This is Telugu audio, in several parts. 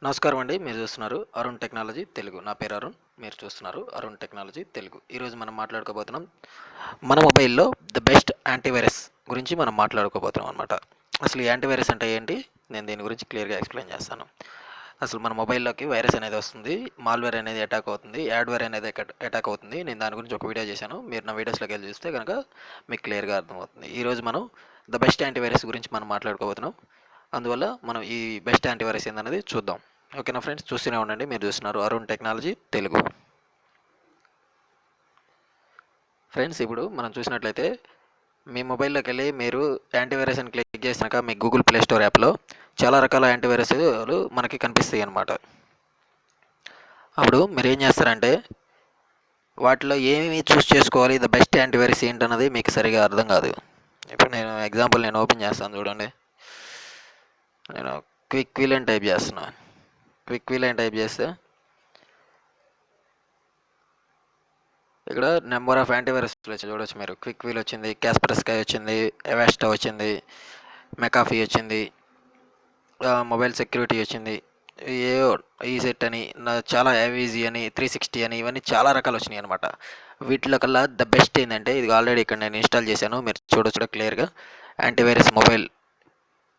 నమస్కారం అండి. మీరు చూస్తున్నారు అరుణ్ టెక్నాలజీ తెలుగు. నా పేరు అరుణ్. మీరు చూస్తున్నారు అరుణ్ టెక్నాలజీ తెలుగు. ఈరోజు మనం మాట్లాడుకోబోతున్నాం మన మొబైల్‌లో ద బెస్ట్ యాంటీవైరస్ గురించి మనం మాట్లాడుకోబోతున్నాం అనమాట. అసలు ఈ యాంటీవైరస్ అంటే ఏంటి? నేను దీని గురించి క్లియర్‌గా ఎక్స్‌ప్లెయిన్ చేస్తాను. అసలు మన మొబైల్‌లోకి వైరస్ అనేది వస్తుంది. మాల్‌వేర్ అనేది అటాక్ అవుతుంది. యాడ్‌వేర్ అనేది అటాక్ అవుతుంది. నేను దాని గురించి ఒక వీడియో చేశాను. మీరు నా వీడియోస్‌లోకి వెళ్లి చూస్తే గనక మీకు క్లియర్‌గా అర్థమవుతుంది. ఈరోజు మనం ద బెస్ట్ యాంటీవైరస్ గురించి మనం మాట్లాడుకోబోతున్నాం. అందువల్ల మనం ఈ బెస్ట్ యాంటీవైరస్ ఏందనేది చూద్దాం. ఓకేనా ఫ్రెండ్స్, చూస్తూనే ఉండండి. మీరు చూస్తున్నారు అరుణ్ టెక్నాలజీ తెలుగు. ఫ్రెండ్స్, ఇప్పుడు మనం చూసినట్లయితే మీ మొబైల్లోకి వెళ్ళి మీరు యాంటీవైరస్ అని క్లిక్ చేసినాక మీ గూగుల్ ప్లే స్టోర్ యాప్లో చాలా రకాల యాంటీవైరస్లు మనకి కనిపిస్తాయి అన్నమాట. అప్పుడు మీరు ఏం చేస్తారంటే వాటిలో ఏమేమి చూస్ చేసుకోవాలి, ద బెస్ట్ యాంటీవైరస్ ఏంటన్నది మీకు సరిగా అర్థం కాదు. ఇప్పుడు నేను ఓపెన్ చేస్తాను చూడండి. నేను క్విక్ వీల్ అని టైప్ చేస్తున్నాను. క్విక్ వీల్ అని టైప్ చేస్తే ఇక్కడ నెంబర్ ఆఫ్ యాంటీవైరస్లు వచ్చి చూడొచ్చు. మీరు క్విక్ వీల్ వచ్చింది, కాస్పర్స్కై వచ్చింది, ఎవాస్టా వచ్చింది, మెకాఫీ వచ్చింది, మొబైల్ సెక్యూరిటీ వచ్చింది, ఏవో ఈ సెట్ అని చాలా ఏవీజీ అని 360 అని ఇవన్నీ చాలా రకాలు వచ్చినాయి అనమాట. వీటిలో కల్లా ద బెస్ట్ ఏంటంటే ఇది ఆల్రెడీ ఇక్కడ నేను ఇన్స్టాల్ చేశాను. మీరు చూడొచ్చు క్లియర్గా యాంటీవైరస్ మొబైల్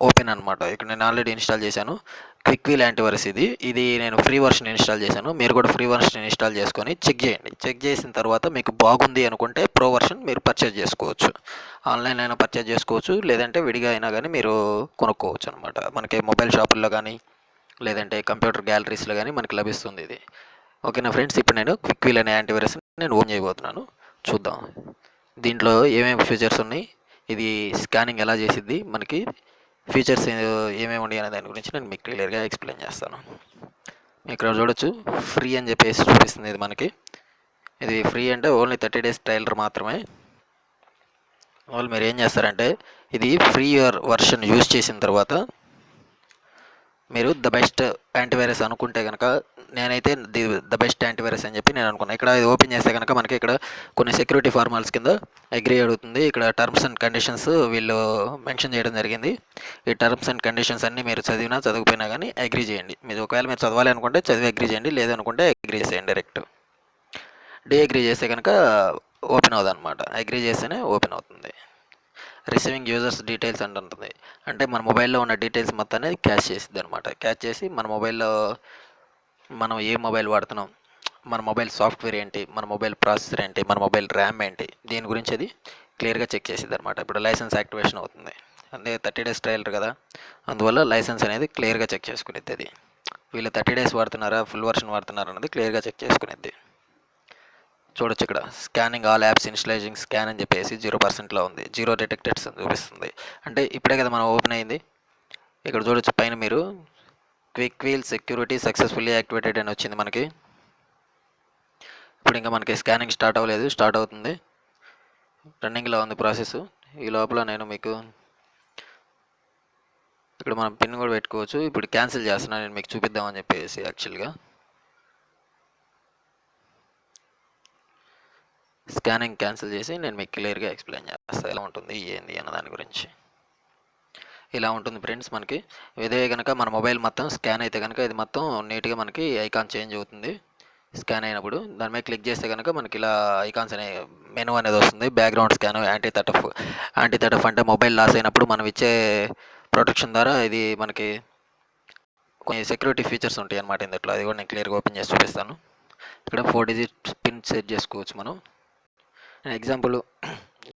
ఓపెన్ అనమాట. ఇక్కడ నేను ఆల్రెడీ ఇన్స్టాల్ చేశాను. క్విక్ వీల్ యాంటీవైరస్ ఇది నేను ఫ్రీ వర్షన్ ఇన్స్టాల్ చేశాను. మీరు కూడా ఫ్రీ వర్షన్ ఇన్స్టాల్ చేసుకొని చెక్ చేయండి. చెక్ చేసిన తర్వాత మీకు బాగుంది అనుకుంటే ప్రో వర్షన్ మీరు పర్చేజ్ చేసుకోవచ్చు. ఆన్లైన్ అయినా పర్చేజ్ చేసుకోవచ్చు, లేదంటే విడిగా అయినా కానీ మీరు కొనుక్కోవచ్చు అనమాట. మనకి మొబైల్ షాపుల్లో కానీ లేదంటే కంప్యూటర్ గ్యాలరీస్లో కానీ మనకి లభిస్తుంది ఇది. ఓకేనా ఫ్రెండ్స్, ఇప్పుడు నేను క్విక్ వీల్ అనే యాంటీవైరస్ నేను ఓపెన్ చేయబోతున్నాను. చూద్దాం దీంట్లో ఏమేమి ఫీచర్స్ ఉన్నాయి, ఇది స్కానింగ్ ఎలా చేసిద్ది, మనకి ఫీచర్స్ ఏమేమి ఉన్నాయి అనే దాని గురించి నేను మీకు క్లియర్గా ఎక్స్ప్లెయిన్ చేస్తాను. ఇక్కడ చూడొచ్చు ఫ్రీ అని చెప్పేసి చూపిస్తుంది. ఇది మనకి ఇది ఫ్రీ అంటే ఓన్లీ 30 days ట్రయల్ మాత్రమే. వాళ్ళు మీరు ఏం చేస్తారంటే ఇది ఫ్రీ వర్షన్ యూజ్ చేసిన తర్వాత మీరు ద బెస్ట్ యాంటీవైరస్ అనుకుంటే కనుక నేనైతే ద బెస్ట్ యాంటీవైరస్ అని చెప్పి నేను అనుకున్నాను. ఇక్కడ ఇది ఓపెన్ చేస్తే కనుక మనకి ఇక్కడ కొన్ని సెక్యూరిటీ ఫార్మాలిటీస్ కింద అగ్రీ అడుగుతుంది. ఇక్కడ టర్మ్స్ అండ్ కండిషన్స్ వీళ్ళు మెన్షన్ చేయడం జరిగింది. ఈ టర్మ్స్ అండ్ కండిషన్స్ అన్నీ మీరు చదివినా చదవకపోయినా కానీ అగ్రీ చేయండి. మీరు ఒకవేళ మీరు చదవాలి అనుకుంటే చదివి అగ్రీ చేయండి, లేదనుకుంటే అగ్రీ చేసేయండి డైరెక్ట్. అగ్రీ చేస్తే కనుక ఓపెన్ అవుతుంది అనమాట. అగ్రీ చేస్తేనే ఓపెన్ అవుతుంది. రిసీవింగ్ యూజర్స్ డీటెయిల్స్ అని ఉంటుంది. అంటే మన మొబైల్లో ఉన్న డీటెయిల్స్ మొత్తాన్ని క్యాచ్ చేసిద్ది అనమాట. క్యాచ్ చేసి మన మొబైల్లో మనం ఏ మొబైల్ వాడుతున్నాం, మన మొబైల్ సాఫ్ట్వేర్ ఏంటి, మన మొబైల్ ప్రాసెసర్ ఏంటి, మన మొబైల్ ర్యామ్ ఏంటి, దీని గురించి అది క్లియర్గా చెక్ చేసిద్ది అనమాట. ఇప్పుడు లైసెన్స్ యాక్టివేషన్ అవుతుంది. అంటే 30 days ట్రయల్ కదా, అందువల్ల లైసెన్స్ అనేది క్లియర్గా చెక్ చేసుకునేది. అది వీళ్ళు 30 days వాడుతున్నారా, ఫుల్ వర్షన్ వాడుతున్నారా అనేది క్లియర్గా చెక్ చేసుకునేది. చూడొచ్చు ఇక్కడ scanning all apps installation scan అని చెప్పేసి 0%లో ఉంది. 0 డిటెక్టెడ్స్ అని చూపిస్తుంది. అంటే ఇప్పుడే కదా మనం ఓపెన్ అయింది. ఇక్కడ చూడొచ్చు పైన మీరు Quick Heal security successfully activated అని వచ్చింది మనకి. ఇప్పుడు ఇంకా మనకి స్కానింగ్ స్టార్ట్ అవ్వలేదు, స్టార్ట్ అవుతుంది. రన్నింగ్లో ఉంది ప్రాసెస్. ఈ లోపల నేను మీకు ఇక్కడ మనం పిన్ కూడా పెట్టుకోవచ్చు. ఇప్పుడు క్యాన్సిల్ చేస్తున్నాను నేను మీకు చూపిద్దామని చెప్పేసి. యాక్చువల్గా స్కానింగ్ క్యాన్సిల్ చేసి నేను మీకు క్లియర్గా ఎక్స్ప్లెయిన్ చేస్తాను ఎలా ఉంటుంది ఏంది అన్న దాని గురించి. ఇలా ఉంటుంది ఫ్రెండ్స్ మనకి. ఇదే కనుక మన మొబైల్ మొత్తం స్కాన్ అయితే కనుక ఇది మొత్తం నీట్గా మనకి ఐకాన్ చేంజ్ అవుతుంది. స్కాన్ అయినప్పుడు దాని మీద క్లిక్ చేస్తే కనుక మనకి ఇలా ఐకాన్స్ అనే మెనూ అనేది వస్తుంది. బ్యాక్గ్రౌండ్ స్కాన్, యాంటీ థర్టఫ్ అంటే మొబైల్ లాస్ అయినప్పుడు మనం ఇచ్చే ప్రొటెక్షన్ ద్వారా ఇది మనకి కొన్ని సెక్యూరిటీ ఫీచర్స్ ఉంటాయి అన్నమాట ఇందులో. అది కూడా నేను క్లియర్గా ఓపెన్ చేసి చూపిస్తాను. ఇక్కడ 4 digit పిన్ సెట్ చేసుకోవచ్చు మనం. నేను ఎగ్జాంపుల్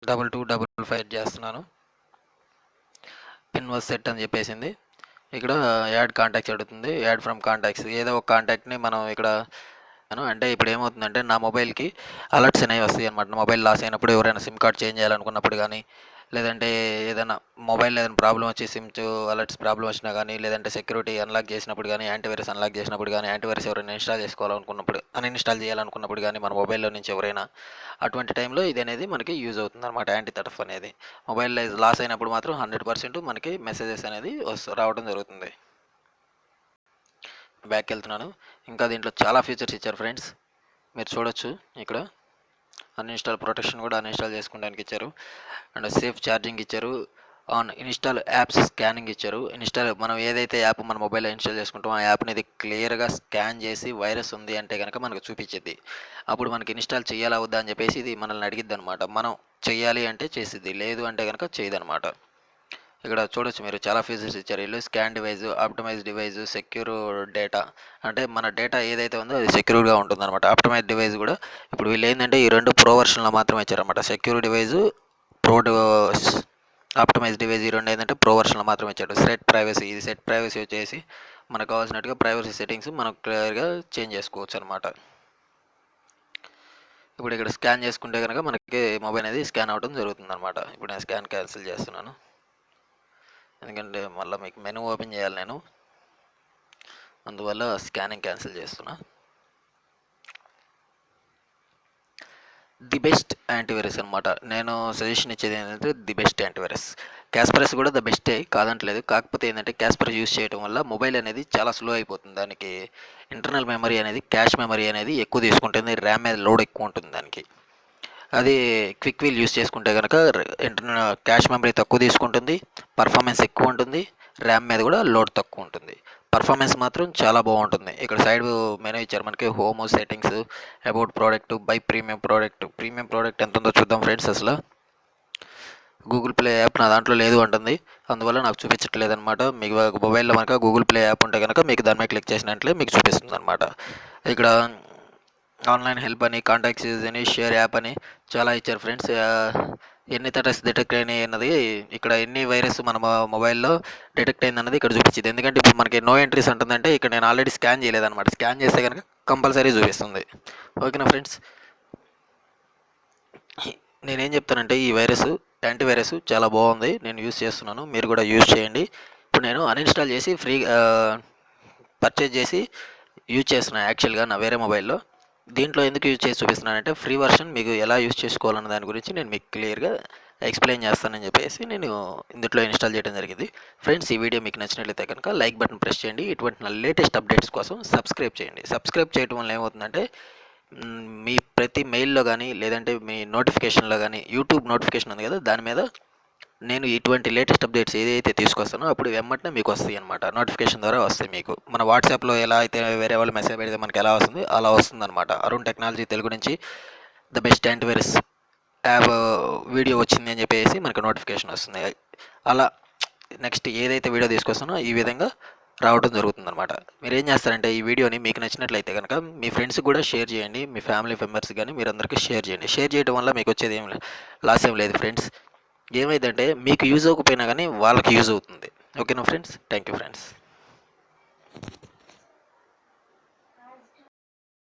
2255 చేస్తున్నాను. పిన్ వాజ్ సెట్ అని చెప్పేసింది. ఇక్కడ యాడ్ కాంటాక్ట్స్ అడుగుతుంది. యాడ్ ఫ్రమ్ కాంటాక్ట్స్ ఏదో ఒక కాంటాక్ట్ని మనం ఇక్కడ అంటే ఇప్పుడు ఏమవుతుందంటే నా మొబైల్కి అలర్ట్స్ అనేవి వస్తాయి అనమాట. మొబైల్ లాస్ అయినప్పుడు, ఎవరైనా సిమ్ కార్డ్ చేంజ్ చేయాలనుకున్నప్పుడు కానీ, లేదంటే ఏదైనా మొబైల్ ఏదైనా ప్రాబ్లం వచ్చి సిమ్ అలర్ట్స్ ప్రాబ్లం వచ్చినా కానీ, లేదంటే సెక్యూరిటీ అన్లాక్ చేసినప్పుడు కానీ, యాంటీవైరస్ అన్లాక్ చేసినప్పుడు కానీ, యాంటీవైరస్ ఎవరైనా ఇన్స్టాల్ చేసుకోవాలనుకున్నప్పుడు, అన్ఇన్స్టాల్ చేయాలనుకున్నప్పుడు కానీ మన మొబైల్లో నుంచి ఎవరైనా, అటువంటి టైంలో ఇది అనేది మనకి యూజ్ అవుతుంది అనమాట. యాంటీ థర్టఫ్ అనేది మొబైల్ లాస్ అయినప్పుడు మాత్రం 100% మనకి మెసేజెస్ అనేది రావడం జరుగుతుంది. బ్యాక్ వెళ్తున్నాను. ఇంకా దీంట్లో చాలా ఫీచర్స్ ఇచ్చారు ఫ్రెండ్స్. మీరు చూడొచ్చు ఇక్కడ అన్ఇన్స్టాల్ ప్రొటెక్షన్ కూడా అన్ఇన్స్టాల్ చేసుకోవడానికి ఇచ్చారు. అండ్ సేఫ్ ఛార్జింగ్ ఇచ్చారు. ఆన్ ఇన్‌స్టాల్ యాప్స్ స్కానింగ్ ఇచ్చారు. మనం ఏదైతే యాప్ మన మొబైల్‌లో ఇన్‌స్టాల్ చేసుకుంటామో ఆ యాప్‌ని ఇది క్లియర్‌గా స్కాన్ చేసి వైరస్ ఉంది అంటే గనక మనకు చూపిచ్చిద్ది. అప్పుడు మనకి ఇన్‌స్టాల్ చేయాలా వద్దా అని చెప్పేసి ఇది మనల్ని అడిగిద్దనమాట. మనం చెయ్యాలి అంటే చేసిద్ది. లేదు అంటే గనక చేయదనమాట. ఇక్కడ చూడొచ్చు మీరు చాలా ఫీచర్స్ ఇచ్చారు వీళ్ళు. Scan device, optimise device, secure data. అంటే మన డేటా ఏదైతే ఉందో అది సెక్యూర్‌గా ఉంటుందనమాట. ఆప్టిమైజ్ డివైస్ కూడా ఇప్పుడు వీళ్ళేందంటే ఈ 2 ప్రో వర్షన్‌లో మాత్రమే ఇచ్చారనమాట. Secure device, pro D optimize device ఈ 2 ఏందంటే ప్రో వర్షన్‌లో మాత్రమే ఇచ్చాడు. సెట్ ప్రైవసీ వచ్చేసి మనకు కావాల్సినట్టుగా ప్రైవసీ సెట్టింగ్స్ మనం క్లియర్‌గా చేంజ్ చేసుకోవచ్చనమాట. ఇప్పుడు ఇక్కడ స్కాన్ చేసుకుంటే గనక మనకి మొబైల్ అనేది స్కాన్ అవ్వడం జరుగుతుందనమాట. ఇప్పుడు నేను స్కాన్ క్యాన్సిల్ చేస్తున్నాను. ఎందుకంటే మళ్ళీ మీకు మెనూ ఓపెన్ చేయాలి నేను, అందువల్ల స్కానింగ్ క్యాన్సిల్ చేస్తున్నా. ది బెస్ట్ యాంటీవైరస్ అనమాట. నేను సజెషన్ ఇచ్చేది ఏంటంటే ది బెస్ట్ యాంటీవైరస్. క్యాస్పరస్ కూడా ద బెస్టే కాదంటలేదు. కాకపోతే ఏంటంటే క్యాస్పరస్ యూస్ చేయడం వల్ల మొబైల్ అనేది చాలా స్లో అయిపోతుంది. దానికి ఇంటర్నల్ మెమరీ అనేది, క్యాష్ మెమరీ అనేది ఎక్కువ తీసుకుంటుంది. ర్యామ్ మీద లోడ్ ఎక్కువ ఉంటుంది దానికి. అది క్విక్ వీల్ యూస్ చేసుకుంటే కనుక క్యాష్ మెమరీ తక్కువ తీసుకుంటుంది, పర్ఫార్మెన్స్ ఎక్కువ ఉంటుంది, ర్యామ్ మీద కూడా లోడ్ తక్కువ ఉంటుంది. పర్ఫార్మెన్స్ మాత్రం చాలా బాగుంటుంది. ఇక్కడ సైడ్ మెనూ ఇచ్చారు మనకి. Home settings, about product, by premium product ఎంత ఉందో చూద్దాం ఫ్రెండ్స్. అసలు గూగుల్ ప్లే యాప్ నా దాంట్లో లేదు అంటుంది, అందువల్ల నాకు చూపించట్లేదు అనమాట. మీకు మొబైల్లో కనుక గూగుల్ ప్లే యాప్ ఉంటే కనుక మీకు దాని మీద క్లిక్ చేసినట్లే మీకు చూపిస్తుంది అనమాట. ఇక్కడ ఆన్లైన్ హెల్ప్ అని, కాంటాక్ట్స్ యూజ్ అని, షేర్ యాప్ అని చాలా ఇచ్చారు ఫ్రెండ్స్. ఎన్ని థ్రెట్స్ డిటెక్ట్ అయినాయి అన్నది ఇక్కడ, ఎన్ని వైరస్ మన మొబైల్లో డిటెక్ట్ అయింది అన్నది ఇక్కడ చూపించింది. ఎందుకంటే ఇప్పుడు మనకి నో ఎంట్రీస్ ఉంటుందంటే ఇక్కడ నేను ఆల్రెడీ స్కాన్ చేయలేదన్నమాట. స్కాన్ చేస్తే కనుక కంపల్సరీ చూపిస్తుంది. ఓకేనా ఫ్రెండ్స్, నేనేం చెప్తానంటే ఈ యాంటీవైరస్ చాలా బాగుంది, నేను యూజ్ చేస్తున్నాను, మీరు కూడా యూజ్ చేయండి. ఇప్పుడు నేను అన్ఇన్స్టాల్ చేసి పర్చేజ్ చేసి యూజ్ చేస్తున్నాను యాక్చువల్గా నా వేరే మొబైల్లో. దీంట్లో ఎందుకు యూజ్ చేసి చూపిస్తున్నానంటే ఫ్రీ వర్షన్ మీకు ఎలా యూజ్ చేసుకోవాలన్న దాని గురించి నేను మీకు క్లియర్గా ఎక్స్ప్లెయిన్ చేస్తానని చెప్పేసి నేను ఇందులో ఇన్స్టాల్ చేయడం జరిగింది. ఫ్రెండ్స్, ఈ వీడియో మీకు నచ్చినట్లయితే కనుక లైక్ బటన్ ప్రెస్ చేయండి. ఇటువంటి నా లేటెస్ట్ అప్డేట్స్ కోసం సబ్స్క్రైబ్ చేయండి. సబ్స్క్రైబ్ చేయడం వల్ల ఏమవుతుందంటే మీ ప్రతి మెయిల్లో కానీ లేదంటే మీ నోటిఫికేషన్లో కానీ, యూట్యూబ్ నోటిఫికేషన్ ఉంది కదా, దాని మీద నేను ఇటువంటి లేటెస్ట్ అప్డేట్స్ ఏదైతే తీసుకొస్తానో అప్పుడు వెంటనే మీకు వస్తాయి అనమాట. నోటిఫికేషన్ ద్వారా వస్తాయి మీకు. మన వాట్సాప్లో ఎలా అయితే వేరే వాళ్ళు మెసేజ్ పెడితే మనకి ఎలా వస్తుంది అలా వస్తుంది అనమాట. అరుణ్ టెక్నాలజీ తెలుగు నుంచి the best antivirus app video వచ్చింది అని చెప్పేసి మనకు నోటిఫికేషన్ వస్తుంది. అలా నెక్స్ట్ ఏదైతే వీడియో తీసుకొస్తానో ఈ విధంగా రావడం జరుగుతుందన్నమాట. మీరు ఏం చేస్తారంటే ఈ వీడియోని మీకు నచ్చినట్లయితే కనుక మీ ఫ్రెండ్స్కి కూడా షేర్ చేయండి, మీ ఫ్యామిలీ మెంబర్స్ కానీ మీరందరికీ షేర్ చేయండి. షేర్ చేయడం వల్ల మీకు వచ్చేది లాస్ ఏం లేదు ఫ్రెండ్స్. ఏమైందంటే మీకు యూజ్ అవ్వకపోయినా కానీ వాళ్ళకి యూజ్ అవుతుంది. ఓకేనా ఫ్రెండ్స్, థ్యాంక్ యూ ఫ్రెండ్స్.